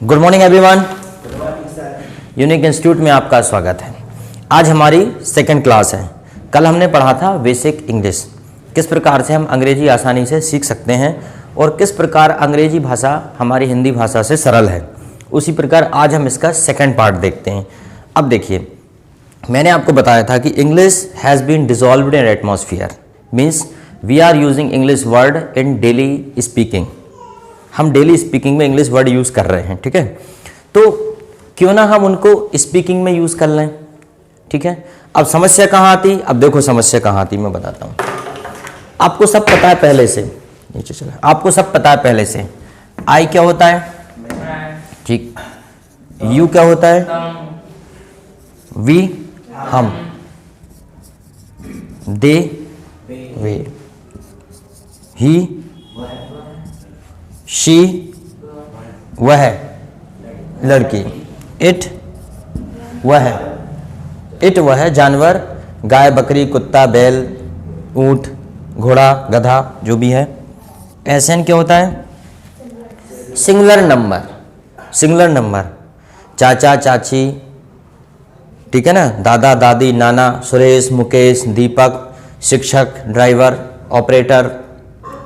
Good morning everyone. Unique institute में आपका स्वागत है। आज हमारी सेकंड क्लास है। कल हमने पढ़ा था बेसिक इंग्लिश, किस प्रकार से हम अंग्रेजी आसानी से सीख सकते हैं और किस प्रकार अंग्रेजी भाषा हमारी हिंदी भाषा से सरल है। उसी प्रकार आज हम इसका सेकंड पार्ट देखते हैं। अब देखिए, मैंने आपको बताया था कि English has been dissolved in atmosphere, means we are using English word in daily speaking. हम डेली स्पीकिंग में इंग्लिश वर्ड यूज़ कर रहे हैं, ठीक है। तो क्यों ना हम उनको स्पीकिंग में यूज़ कर लें, ठीक है। अब समस्या कहाँ आती, अब देखो समस्या कहाँ आती, मैं बताता हूँ। आपको सब पता है पहले से, नीचे चला, आपको सब पता है पहले से। आई क्या होता है, ठीक। यू क्या होता है, वी हम, दे वे, ही शी वह लड़की, इट वह, इट वह जानवर, गाय बकरी कुत्ता बैल ऊंट घोड़ा गधा जो भी है। एसएन क्या होता है, सिंगुलर नंबर, सिंगुलर नंबर, चाचा चाची, ठीक है ना, दादा दादी नाना, सुरेश मुकेश दीपक, शिक्षक ड्राइवर ऑपरेटर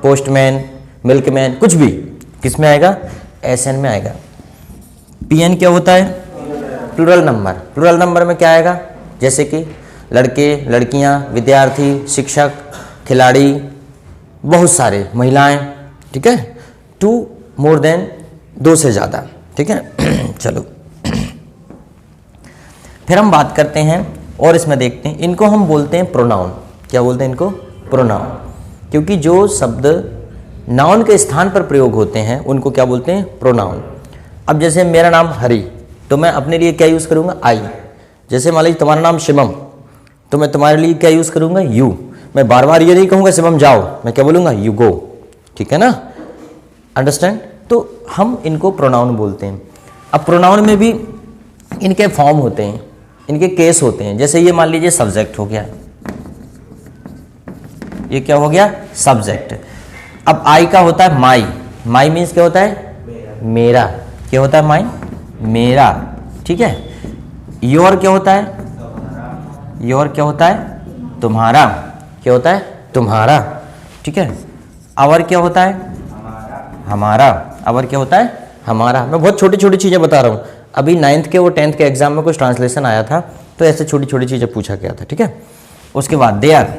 पोस्टमैन मिल्कमैन, कुछ भी किस में आएगा, एसएन में आएगा। पीएन क्या होता है, प्लूरल नंबर। प्लूरल नंबर में क्या आएगा, जैसे कि लड़के लड़कियां, विद्यार्थी शिक्षक खिलाड़ी, बहुत सारे महिलाएं, ठीक है। टू मोर देन, दो से ज़्यादा, ठीक है। चलो फिर हम बात करते हैं और इसमें देखते हैं, इनको हम बोलते हैं प्रोनाउन। क्या बोलते हैं इनको, प्रोनाउन। क्योंकि जो शब्द नाउन के स्थान पर प्रयोग होते हैं उनको क्या बोलते हैं, प्रोनाउन। अब जैसे मेरा नाम हरि, तो मैं अपने लिए क्या यूज़ करूँगा, आई। जैसे मान लीजिए तुम्हारा नाम शिवम, तो मैं तुम्हारे लिए क्या यूज़ करूँगा, यू। मैं बार बार ये नहीं कहूँगा शिवम जाओ, मैं क्या बोलूँगा, यू गो, ठीक है ना, अंडरस्टैंड। तो हम इनको प्रोनाउन बोलते हैं। अब प्रोनाउन में भी इनके फॉर्म होते हैं, इनके केस होते हैं। जैसे ये मान लीजिए सब्जेक्ट हो गया, ये क्या हो गया, सब्जेक्ट। अब आई का होता है माई, माई मीन्स क्या होता है, मेरा। क्या होता है माई, मेरा, ठीक है। योर क्या होता है, योर क्या होता है, तुम्हारा। क्या होता है, तुम्हारा, ठीक है। आवर क्या होता है, हमारा। आवर क्या होता है, हमारा। मैं बहुत छोटी छोटी चीज़ें बता रहा हूँ। अभी 9th के और 10th के एग्जाम में कुछ ट्रांसलेशन आया था, तो ऐसे छोटी छोटी चीज़ें पूछा गया था, ठीक है। उसके बाद देयर,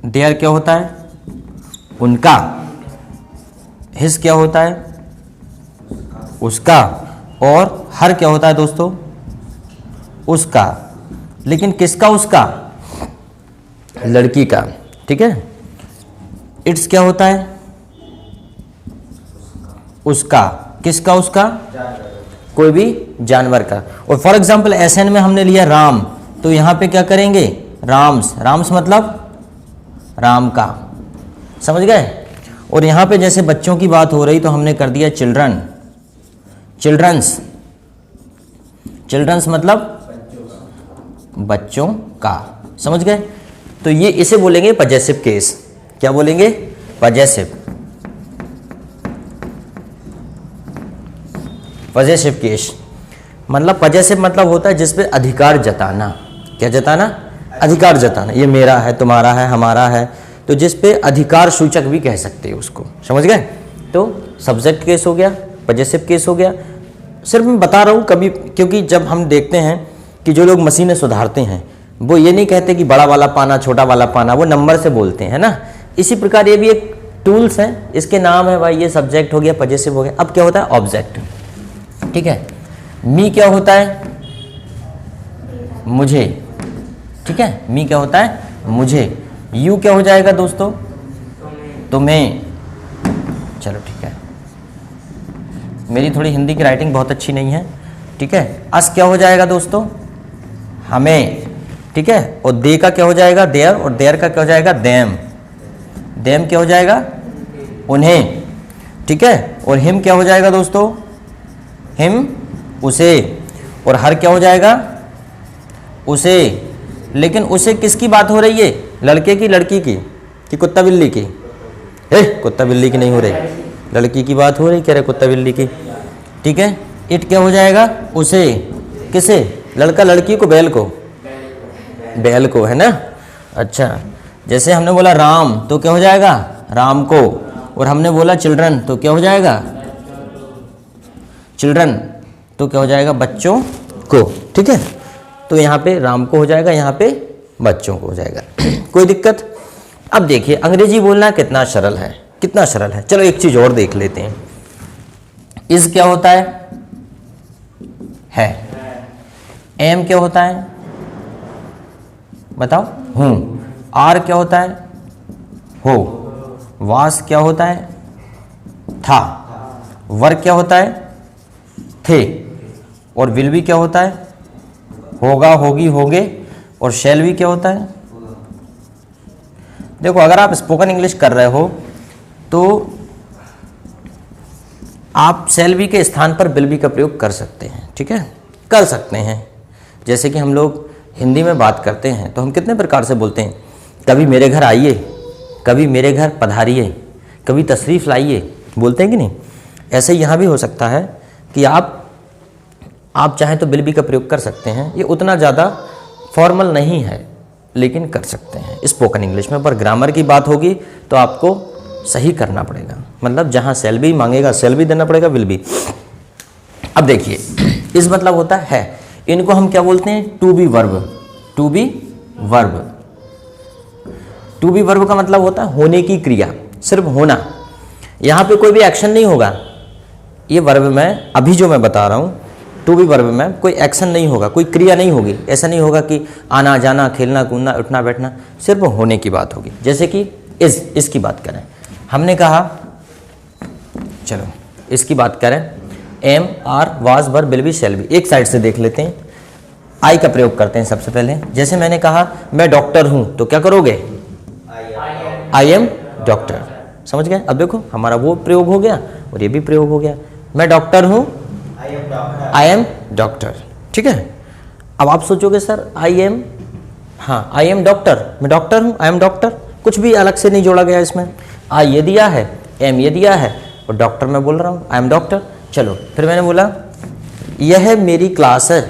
देयर क्या होता है, उनका। हिज क्या होता है, उसका। और हर क्या होता है दोस्तों, उसका। लेकिन किसका, उसका, लड़की का, ठीक है। इट्स क्या होता है, उसका। किसका, उसका, कोई भी जानवर का। और फॉर एग्जाम्पल एसएन में हमने लिया राम, तो यहां पे क्या करेंगे, राम्स। राम्स मतलब राम का, समझ गए। और यहाँ पे जैसे बच्चों की बात हो रही तो हमने कर दिया चिल्ड्रन, चिल्ड्रंस। चिल्ड्रंस मतलब बच्चों का, समझ गए। तो ये इसे बोलेंगे पजेसिव केस। क्या बोलेंगे, पजेसिव, पजेसिव केस। मतलब पजेसिव मतलब होता है जिसपे अधिकार जताना। क्या जताना, अधिकार जताना। ये मेरा है, तुम्हारा है, हमारा है, तो जिस पे अधिकार सूचक भी कह सकते हैं उसको, समझ गए। तो सब्जेक्ट केस हो गया, पजेसिव केस हो गया। सिर्फ मैं बता रहा हूँ कभी, क्योंकि जब हम देखते हैं कि जो लोग मशीनें सुधारते हैं वो ये नहीं कहते कि बड़ा वाला पाना छोटा वाला पाना, वो नंबर से बोलते हैं ना। इसी प्रकार ये भी एक टूल्स है, इसके नाम है भाई, ये सब्जेक्ट हो गया, पजेसिव हो गया। अब क्या होता है, ऑब्जेक्ट, ठीक है। मी क्या होता है, मुझे, ठीक है। मी क्या होता है, मुझे। यू क्या हो जाएगा दोस्तों, तुम्हें। चलो ठीक है, मेरी थोड़ी हिंदी की राइटिंग बहुत अच्छी नहीं है, ठीक है। अस क्या हो जाएगा दोस्तों, हमें, ठीक है। और दे का क्या हो जाएगा, देयर। और देयर का क्या हो जाएगा, देम। देम क्या हो जाएगा, उन्हें, ठीक है। और हिम क्या हो जाएगा दोस्तों, हिम, उसे। और हर क्या हो जाएगा, उसे। लेकिन उसे किसकी बात हो रही है, लड़के की लड़की की कि कुत्ता बिल्ली की, कुत्ता बिल्ली की नहीं हो रही, लड़की की बात हो रही, कह रहे कुत्ता बिल्ली की। ठीक है। इट क्या हो जाएगा, उसे, किसे, लड़का लड़की को, बैल को, बैल को, है ना। अच्छा, जैसे हमने बोला राम तो क्या हो जाएगा, राम को, और हमने बोला चिल्ड्रन तो क्या हो जाएगा, चिल्ड्रन तो क्या हो जाएगा, बच्चों को, ठीक है। तो यहाँ पे राम को हो जाएगा, यहाँ पे बच्चों को हो जाएगा। कोई दिक्कत। अब देखिए अंग्रेजी बोलना कितना सरल है, कितना सरल है। चलो एक चीज और देख लेते हैं। इज क्या होता है, एम क्या होता है, बताओ, हूं। आर क्या होता है, हो। वास क्या होता है, था। वर क्या होता है, थे। और विल भी क्या होता है, होगा, होगी, होगे। और शैल भी क्या होता है। देखो अगर आप स्पोकन इंग्लिश कर रहे हो तो आप शैल भी के स्थान पर विल भी का प्रयोग कर सकते हैं, ठीक है, कर सकते हैं। जैसे कि हम लोग हिंदी में बात करते हैं तो हम कितने प्रकार से बोलते हैं, कभी मेरे घर आइए, कभी मेरे घर पधारिए, कभी तशरीफ़ लाइए, बोलते हैं कि नहीं। ऐसे ही यहाँ भी हो सकता है कि आप चाहें तो विल भी का प्रयोग कर सकते हैं। ये उतना ज़्यादा फॉर्मल नहीं है लेकिन कर सकते हैं स्पोकन इंग्लिश में। पर ग्रामर की बात होगी तो आपको सही करना पड़ेगा, मतलब जहाँ शैल भी मांगेगा शैल भी देना पड़ेगा, विल भी। अब देखिए इस मतलब होता है, इनको हम क्या बोलते हैं, to be verb. To be verb, to be verb का मतलब होता है होने की क्रिया, सिर्फ होना। यहाँ पे कोई भी एक्शन नहीं होगा। ये वर्ब में अभी जो मैं बता रहा हूँ, टू बी वर्ब में कोई एक्शन नहीं होगा, कोई क्रिया नहीं होगी। ऐसा नहीं होगा कि आना जाना, खेलना कूदना, उठना बैठना, सिर्फ होने की बात होगी। जैसे कि इसकी बात करें, हमने कहा, चलो इसकी बात करें, am, are, was, were, will be, shall be. एक साइड से देख लेते हैं। आई का प्रयोग करते हैं सबसे पहले। जैसे मैंने कहा मैं डॉक्टर हूं तो क्या करोगे, आई एम डॉक्टर। समझ गए। अब देखो हमारा वो प्रयोग हो गया और ये भी प्रयोग हो गया। मैं डॉक्टर हूं, आई एम डॉक्टर, ठीक है। अब आप सोचोगे सर आई एम, हाँ आई एम डॉक्टर, मैं डॉक्टर हूं, आई एम डॉक्टर, कुछ भी अलग से नहीं जोड़ा गया इसमें। आई ये दिया है, एम ये दिया है, और डॉक्टर मैं बोल रहा हूं, आई एम डॉक्टर। चलो फिर मैंने बोला यह मेरी क्लास है,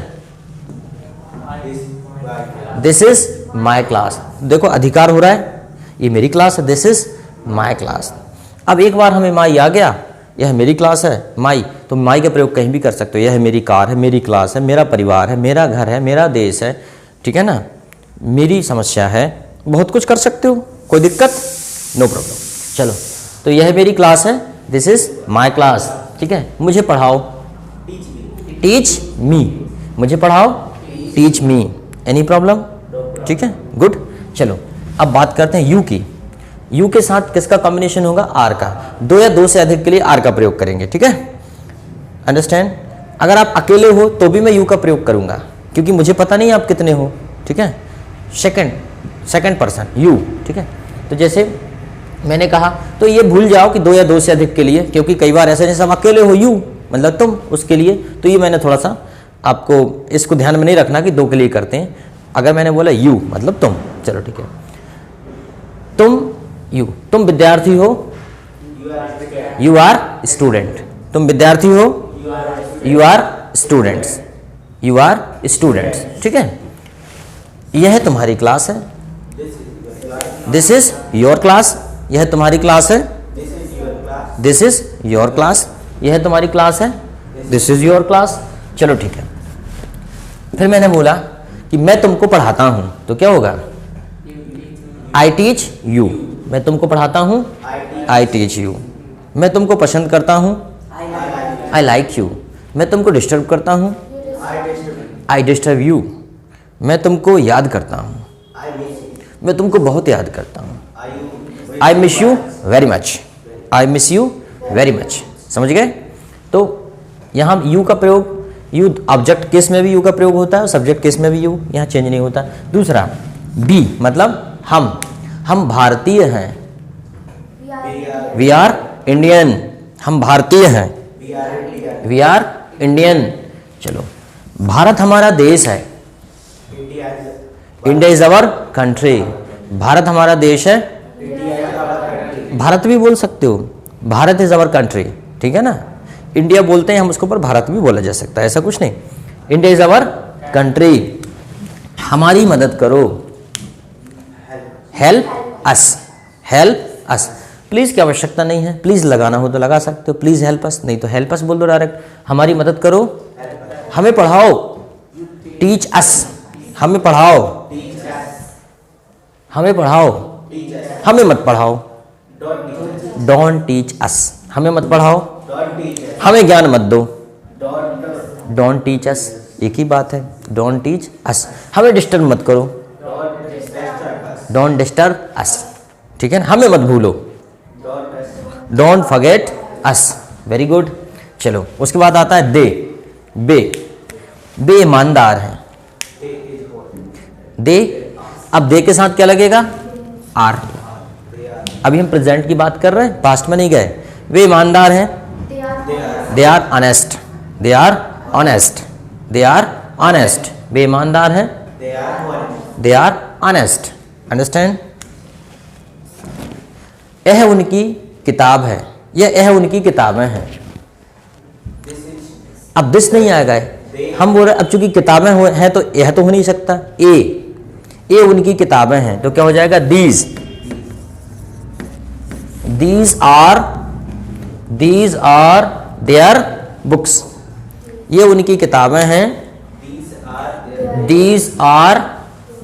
दिस इज माई क्लास। देखो अधिकार हो रहा है, ये मेरी क्लास है, दिस इज माई क्लास। अब एक बार हमें माई आ गया, यह मेरी क्लास है, माई, तो माई का प्रयोग कहीं भी कर सकते हो। यह मेरी कार है, मेरी क्लास है, मेरा परिवार है, मेरा घर है, मेरा देश है, ठीक है ना, मेरी समस्या है, बहुत कुछ कर सकते हो, कोई दिक्कत, नो प्रॉब्लम। चलो तो यह मेरी क्लास है, दिस इज माई क्लास, ठीक है। मुझे पढ़ाओ, टीच मी, मुझे पढ़ाओ, टीच मी, एनी प्रॉब्लम, ठीक है, गुड। चलो अब बात करते हैं यू की। यू के साथ किसका कॉम्बिनेशन होगा, आर का। दो या दो से अधिक के लिए आर का प्रयोग करेंगे, ठीक है, अंडरस्टैंड। अगर आप अकेले हो तो भी मैं यू का प्रयोग करूंगा, क्योंकि मुझे पता नहीं आप कितने हो, ठीक है। सेकंड पर्सन यू, ठीक है। तो जैसे मैंने कहा तो ये भूल जाओ कि दो या दो से अधिक के लिए, क्योंकि कई बार ऐसे जैसे हम अकेले हो, यू मतलब तुम, उसके लिए, तो ये मैंने थोड़ा सा आपको इसको ध्यान में नहीं रखना कि दो के लिए करते हैं। अगर मैंने बोला यू मतलब तुम, चलो ठीक है, तुम यू, तुम विद्यार्थी हो, यू आर स्टूडेंट, तुम विद्यार्थी हो, you are students, you are students, ठीक है। यह तुम्हारी क्लास है, दिस इज योर क्लास, यह तुम्हारी क्लास है, दिस इज योर क्लास, यह तुम्हारी क्लास है, दिस इज योर क्लास। चलो ठीक है। फिर मैंने बोला कि मैं तुमको पढ़ाता हूं तो क्या होगा, आई टीच यू, मैं तुमको पढ़ाता हूं, आई टीच यू। मैं तुमको पसंद करता हूं, आई लाइक यू। मैं तुमको डिस्टर्ब करता हूं, आई डिस्टर्ब यू। मैं तुमको याद करता हूं, मैं तुमको बहुत याद करता हूं, I miss you very much, I miss you very much. समझ गए। तो यहाँ यू का प्रयोग, यू ऑब्जेक्ट केस में भी यू का प्रयोग होता है, सब्जेक्ट केस में भी यू, यहाँ चेंज नहीं होता। दूसरा बी मतलब हम भारतीय हैं, वी आर इंडियन, हम भारतीय हैं, वी आर इंडियन। चलो भारत हमारा देश है, India is our country, Bharat हमारा देश है, भारत भी बोल सकते हो, भारत इज अवर कंट्री, ठीक है ना। इंडिया बोलते हैं हम उसको, पर भारत भी बोला जा सकता है, ऐसा कुछ नहीं। India is our country. हमारी मदद करो, help us, help us. Please की आवश्यकता नहीं है, प्लीज़ लगाना हो तो लगा सकते हो, प्लीज़ हेल्प अस, नहीं तो हेल्प अस बोल दो डायरेक्ट। हमारी मदद करो, हमें पढ़ाओ, टीच अस, हमें पढ़ाओ, हमें पढ़ाओ, हमें मत पढ़ाओ, डोंट टीच अस, हमें मत पढ़ाओ, हमें ज्ञान मत दो, डोंट टीच अस, एक ही बात है, डोंट टीच अस। हमें डिस्टर्ब मत करो, डोंट डिस्टर्ब अस, ठीक है ना। हमें मत भूलो, don't forget us, very good. चलो उसके बाद आता है दे, बे, बे ईमानदार है, दे। अब दे के साथ क्या लगेगा, आर। अभी हम प्रेजेंट की बात कर रहे हैं, पास्ट में नहीं गए। वे ईमानदार हैं, they are honest, they are honest, they are honest. वे ईमानदार हैं, दे आर ऑनेस्ट, अंडरस्टैंड। यह उनकी किताब है, यह उनकी किताबें हैं। अब दिस नहीं आएगा, हम बोल रहे अब चूंकि किताबें हैं तो यह तो हो नहीं सकता। ए उनकी किताबें हैं तो क्या हो जाएगा, these, these are their books, ये उनकी किताबें हैं, दीज आर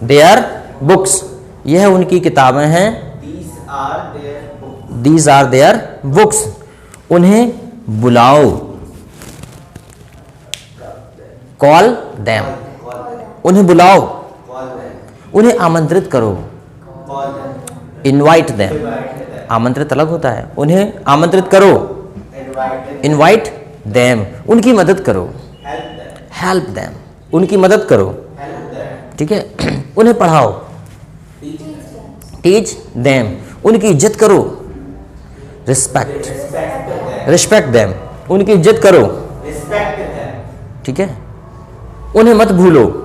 देयर बुक्स, यह उनकी किताबें हैं, दीज आर देयर बुक्स। उन्हें बुलाओ, कॉल देम, उन्हें बुलाओ, उन्हें आमंत्रित करो, इनवाइट देम, आमंत्रित अलग होता है, उन्हें आमंत्रित करो, इनवाइट देम, उनकी मदद करो, हेल्प देम, उनकी मदद करो, ठीक है। उन्हें पढ़ाओ, टीच देम, उनकी इज्जत करो, रिस्पेक्ट देम, उनकी इज्जत करो, ठीक है। उन्हें मत भूलो,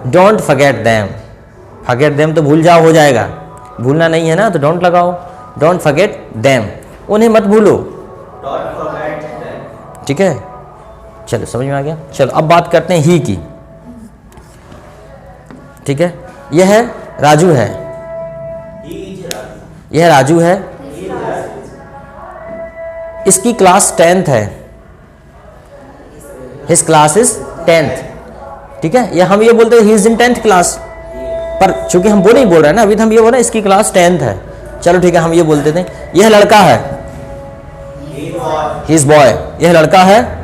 don't forget them, forget them तो भूल जाओ हो जाएगा, भूलना नहीं है ना, तो डोंट लगाओ, डोंट फॉरगेट देम, उन्हें मत भूलो, ठीक है। चलो समझ में आ गया। चलो अब बात करते हैं ही की, ठीक है। यह राजू है, यह राजू है, इसकी क्लास 10th है, हिज क्लास इज 10th, ठीक है। या हम ये बोलते हैं he is in 10th class, पर चूंकि हम वो नहीं बोल रहे हैं ना, अभी तो हम ये बोल रहे हैं इसकी क्लास 10th है। चलो ठीक है, हम ये बोलते थे यह लड़का है, ही इज बॉय, यह लड़का है,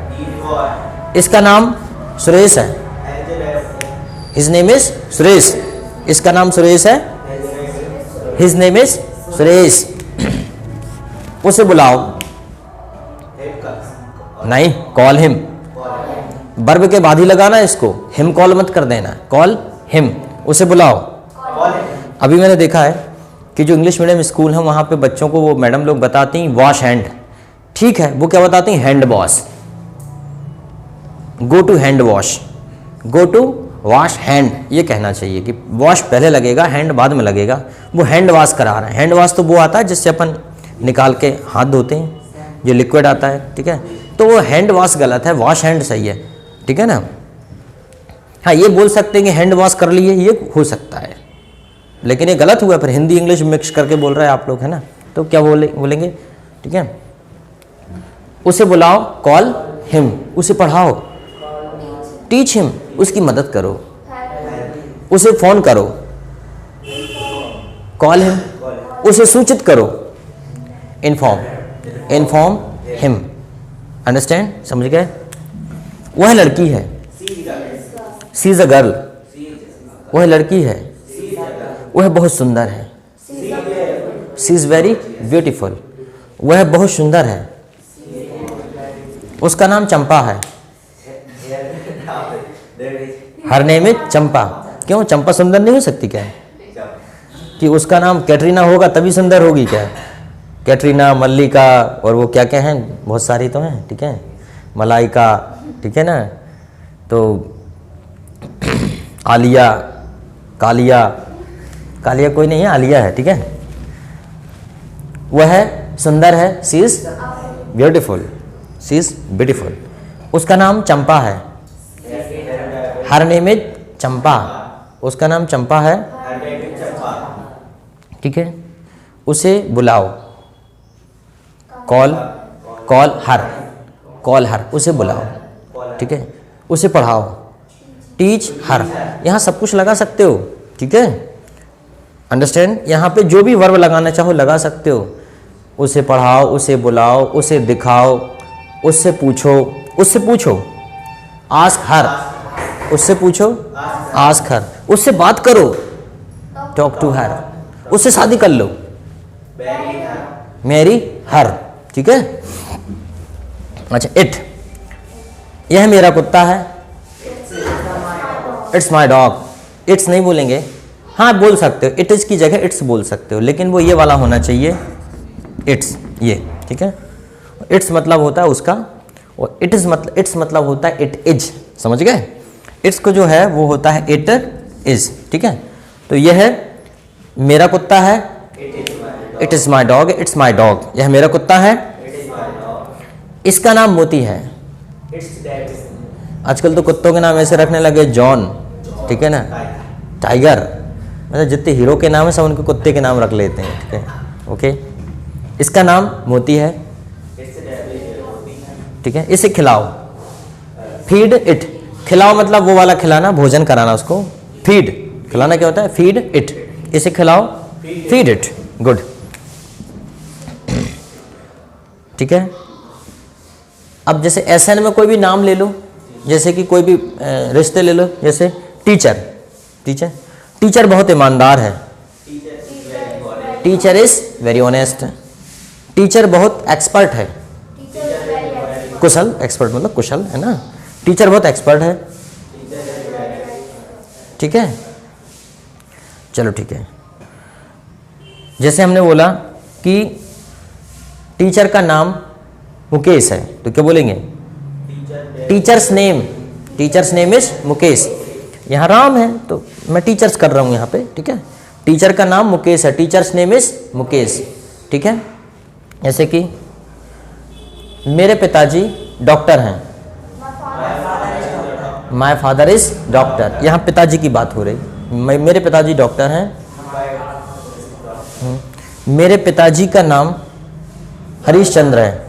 इसका नाम सुरेश है, हिज नेम इज सुरेश, इसका नाम सुरेश है, हिज नेम इज सुरेश। उसे बुलाओ, नहीं, कॉल हिम, वर्ब के बाद ही लगाना इसको, हिम कॉल मत कर देना, कॉल हिम, उसे बुलाओ। अभी मैंने देखा है कि जो इंग्लिश मीडियम स्कूल है वहाँ पे बच्चों को वो मैडम लोग बताती हैं वॉश हैंड, ठीक है, वो क्या बताती हैं, hand wash, go to hand wash, go to wash hand, ये कहना चाहिए कि वॉश पहले लगेगा, हैंड बाद में लगेगा। वो हैंड वॉश करा रहे हैं, हैंड वॉश तो वो आता है जिससे अपन निकाल के हाथ धोते हैं, जो लिक्विड आता है, ठीक है। तो वो हैंड वॉश गलत है, वॉश हैंड सही है, ठीक है ना। हाँ, ये बोल सकते हैं कि हैंड वॉश कर लिए, ये हो सकता है, लेकिन ये गलत हुआ, फिर हिंदी इंग्लिश मिक्स करके बोल रहे हैं आप लोग, है ना, तो क्या बोलेंगे, ठीक है। उसे बुलाओ, कॉल हिम, उसे पढ़ाओ, टीच हिम, उसकी मदद करो, उसे फोन करो, कॉल हिम, उसे सूचित करो, इन्फॉर्म हिम, अंडरस्टैंड, समझ गए। वह लड़की है, सी इज अ गर्ल, वह लड़की है, वह बहुत सुंदर है, सी इज वेरी ब्यूटीफुल, वह बहुत सुंदर है, उसका नाम चंपा है, हर नेम इज चंपा। क्यों, चंपा सुंदर नहीं हो सकती क्या, कि उसका नाम कैटरीना होगा तभी सुंदर होगी क्या, कैटरीना, मल्लिका, और वो क्या क्या हैं, बहुत सारी तो हैं, ठीक है, मलाइका, ठीक है ना, तो आलिया, कालिया, कालिया कोई नहीं है, आलिया है, ठीक है। वह सुंदर है, she is beautiful, she is beautiful. उसका नाम चंपा है, हर नेम इज चंपा, उसका नाम चंपा है, ठीक है। उसे बुलाओ, कॉल हर, उसे बुलाओ, ठीक है। उसे पढ़ाओ, टीच हर, यहाँ सब कुछ लगा सकते हो, ठीक है। अंडरस्टैंड, यहाँ पे जो भी वर्ब लगाना चाहो लगा सकते हो। उसे पढ़ाओ, उसे बुलाओ, उसे दिखाओ, उससे पूछो, आस्क हर, उससे पूछो, आस्क हर, उससे बात करो, टॉक टू हर, उससे शादी कर लो, मैरी हर, ठीक है। अच्छा, इट, यह मेरा कुत्ता है, इट्स माई डॉग। इट्स नहीं बोलेंगे, हाँ बोल सकते हो, इट इज की जगह इट्स बोल सकते हो, लेकिन वो ये वाला होना चाहिए, इट्स, ये, ठीक है। इट्स मतलब होता है उसका, और इट्स मतलब होता है इट इज, समझ गए। इट्स को जो है वो होता है इट इज, ठीक है। तो यह है मेरा कुत्ता है, it is my dog, it's my dog, यह मेरा कुत्ता है। इसका नाम मोती है। आजकल तो कुत्तों के नाम ऐसे रखने लगे, जॉन, ठीक है ना, टाइगर, मतलब जितने हीरो के नाम है सब उनके कुत्ते के नाम रख लेते हैं, ठीक है, ओके। इसका नाम मोती है, ठीक है। इसे खिलाओ, फीड इट, खिलाओ मतलब वो वाला खिलाना, भोजन कराना उसको, फीड, खिलाना क्या होता है, फीड इट, इसे खिलाओ, फीड इट, गुड, ठीक है। अब जैसे एसएन में कोई भी नाम ले लो, जैसे कि कोई भी रिश्ते ले लो, जैसे टीचर बहुत ईमानदार है, teacher is very honest, teacher बहुत एक्सपर्ट है, कुशल, एक्सपर्ट मतलब कुशल है ना, टीचर बहुत एक्सपर्ट है, ठीक है। चलो ठीक है, जैसे हमने बोला कि टीचर का नाम मुकेश है, तो क्या बोलेंगे, टीचर्स नेम इज मुकेश। यहाँ राम है तो मैं टीचर्स कर रहा हूँ यहाँ पे, ठीक है। टीचर का नाम मुकेश है, टीचर्स नेम इज मुकेश, ठीक है। जैसे कि मेरे पिताजी डॉक्टर हैं, माय फादर इज डॉक्टर, यहाँ पिताजी की बात हो रही, मेरे पिताजी डॉक्टर हैं। मेरे पिताजी का नाम हरीश चंद्र है,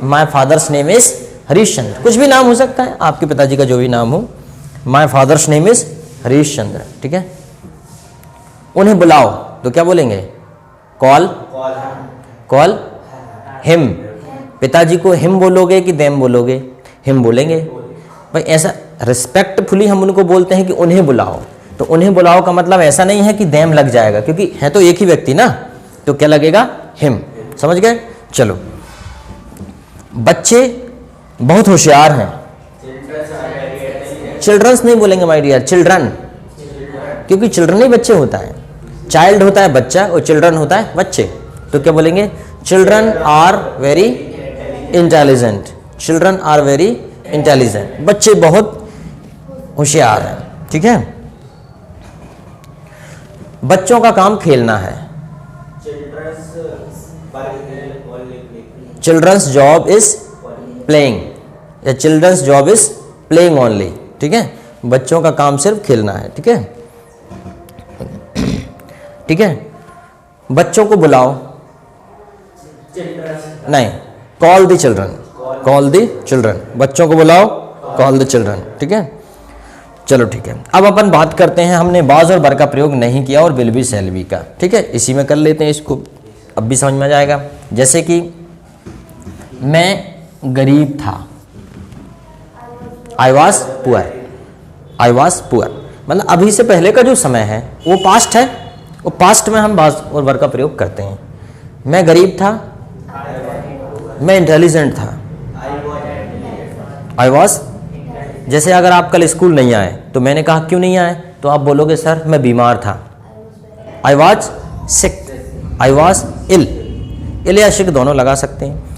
my father's name is Harish Chandra, कुछ भी नाम हो सकता है आपके पिताजी का, जो भी नाम हो, my father's name is Harish Chandra, ठीक है। उन्हें बुलाओ तो क्या बोलेंगे, कॉल हिम, पिताजी को हिम बोलोगे कि देम बोलोगे, हिम बोलेंगे भाई, ऐसा रिस्पेक्टफुली हम उनको बोलते हैं कि उन्हें बुलाओ, तो उन्हें बुलाओ का मतलब ऐसा नहीं है कि देम लग जाएगा, क्योंकि है तो एक ही व्यक्ति ना, तो क्या लगेगा, हिम, समझ गए। चलो, बच्चे बहुत होशियार हैं, चिल्ड्रंस नहीं बोलेंगे माय डियर, चिल्ड्रन, क्योंकि चिल्ड्रन ही बच्चे होता है, चाइल्ड होता है बच्चा और चिल्ड्रन होता है बच्चे, तो क्या बोलेंगे, children are very intelligent, children are very intelligent, बच्चे बहुत होशियार हैं, ठीक है। बच्चों का काम खेलना है, चिल्ड्रंस जॉब इज प्लेइंग, या children's job is playing only, ठीक है। बच्चों का काम सिर्फ खेलना है, ठीक है, ठीक है। बच्चों को बुलाओ, नहीं, कॉल द चिल्ड्रन, बच्चों को बुलाओ, कॉल द चिल्ड्रन, ठीक है। चलो ठीक है, अब अपन बात करते हैं, हमने बाज और बर का प्रयोग नहीं किया और विल बी शैल बी का, ठीक है, इसी में कर लेते हैं, इसको अब भी समझ में आ जाएगा। जैसे कि मैं गरीब था, आई वॉज पुअर, मतलब अभी से पहले का जो समय है वो पास्ट है, वो पास्ट में हम बाज और वर का प्रयोग करते हैं। मैं गरीब था, मैं इंटेलिजेंट था, आई वॉज, जैसे अगर आप कल स्कूल नहीं आए तो मैंने कहा क्यों नहीं आए, तो आप बोलोगे सर मैं बीमार था, I was sick, I was ill या सिक दोनों लगा सकते हैं।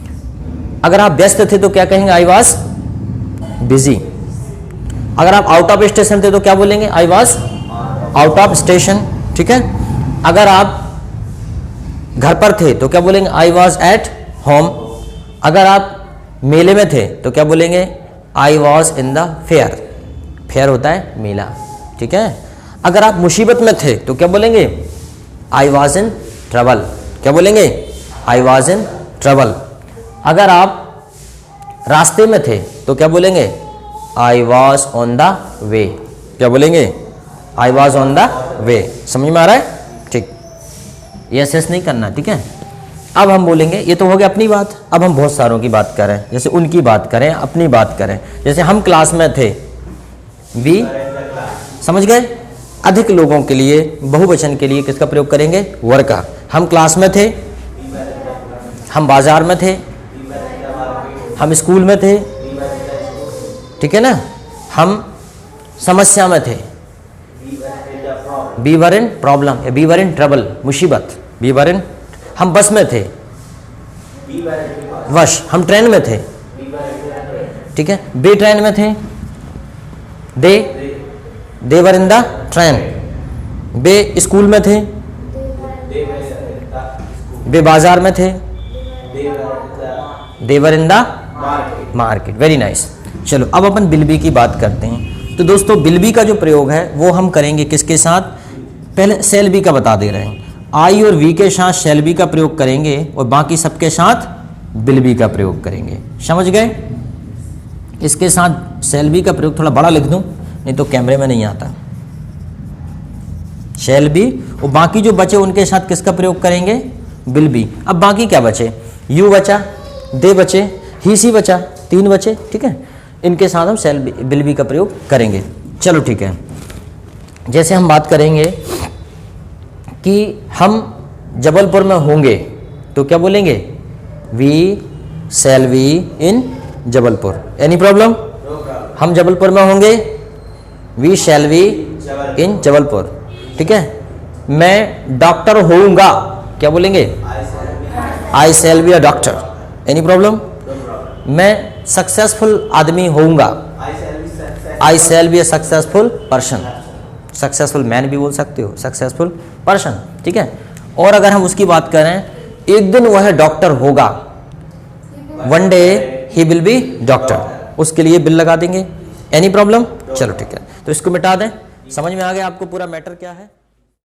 अगर आप व्यस्त थे तो क्या कहेंगे, आई वॉज बिजी। अगर आप आउट ऑफ स्टेशन थे तो क्या बोलेंगे, I was out of station, ठीक है। अगर आप घर पर थे तो क्या बोलेंगे, आई वॉज एट होम। अगर आप मेले में थे तो क्या बोलेंगे? I was in the fair. Fair होता है मेला, ठीक है। अगर आप मुसीबत में थे तो क्या बोलेंगे? I was in trouble. क्या बोलेंगे? I was in trouble. अगर आप रास्ते में थे तो क्या बोलेंगे? I was on the way. क्या बोलेंगे? I was on the way. समझ में आ रहा है? ठीक, ये एसेस नहीं करना, ठीक है। अब हम बोलेंगे, ये तो हो गया अपनी बात। अब हम बहुत सारों की बात करें, जैसे उनकी बात करें, अपनी बात करें। जैसे हम क्लास में थे, वी, समझ गए। अधिक लोगों के लिए, बहुवचन के लिए किसका प्रयोग करेंगे? वर का। हम क्लास में थे, हम बाजार में थे, हम स्कूल में थे, ठीक है ना। हम समस्या में थे, वी वर इन प्रॉब्लम, या वी वर इन ट्रबल, मुसीबत, वी वर इन। हम बस में थे, वश। हम ट्रेन में थे, ठीक है। बे ट्रेन में थे, they were in the train. बे स्कूल में थे, बे बाजार में थे, they were in the market. Very nice. चलो अब अपन विल बी की बात करते हैं। तो दोस्तों विल बी का जो प्रयोग है वो हम करेंगे किसके साथ? पहले शैल बी का बता दे रहे हैं। आई और वी के साथ शैल बी का प्रयोग करेंगे और बाकी सबके साथ विल बी का प्रयोग करेंगे। समझ गए? इसके साथ शैल बी का प्रयोग थोड़ा बड़ा लिख दूं, नहीं तो कैमरे में नहीं आता। शैल बी, और बाकी जो बचे उनके साथ किसका प्रयोग करेंगे? Will be. अब बाकी क्या बचे? यू बचा, दे बचे, ही सी बचा, 3 बचे, ठीक है। इनके साथ हम शैल बी, विल बी का प्रयोग करेंगे। चलो ठीक है। जैसे हम बात करेंगे कि हम जबलपुर में होंगे तो क्या बोलेंगे? We shall be in Jabalpur. Any problem? हम जबलपुर में होंगे, we shall be in Jabalpur, ठीक है। मैं डॉक्टर होऊंगा, क्या बोलेंगे? I shall be a doctor. Any problem? मैं सक्सेसफुल आदमी होऊंगा, I shall be a successful person. Successful man भी बोल सकते हो, सक्सेसफुल पर्सन, ठीक है। और अगर हम उसकी बात करें, एक दिन वह डॉक्टर होगा, one day he will be doctor, उसके लिए बिल लगा देंगे। Any problem? चलो ठीक है, तो इसको मिटा दें। समझ में आ गया आपको पूरा मैटर क्या है?